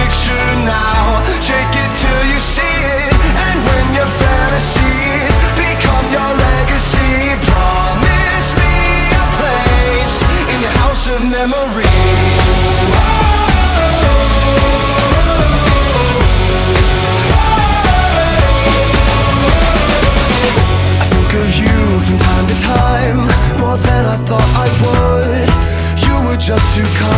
picture now. Shake it till you see it, and when your fantasies become your legacy, promise me a place in your house of memories. I think of you from time to time, more than I thought I would. You were just too kind.